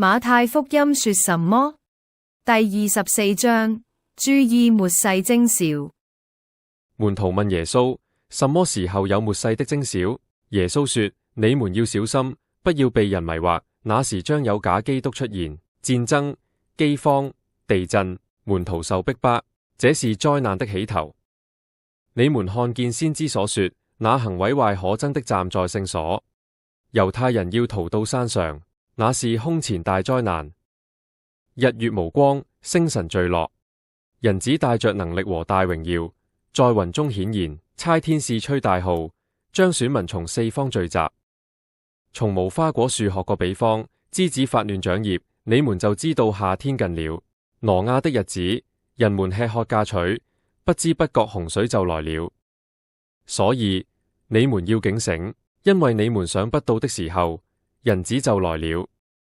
馬太福音說什麼？第24章，注意末世徵兆。門徒問耶穌：什麼時候有末世的徵兆？耶穌說：你們要小心，不要被人迷惑。那時將有假基督出現，戰爭、饑荒、地震，門徒受逼迫，這是災難的起頭。你們看見先知所說，那行毀壞可憎的站在聖所，猶太人要逃到山上，那是空前大災難。日月無光，星辰墜落，人子帶着能力和大榮耀，在雲中顯現，差天使吹大號，將選民從四方聚集。從無花果樹學個比方，枝子發亂長葉，你們就知道夏天近了。挪亞的日子，人們吃喝嫁娶，不知不覺洪水就來了。所以你們要警醒，因為你們想不到的時候，人子就來了。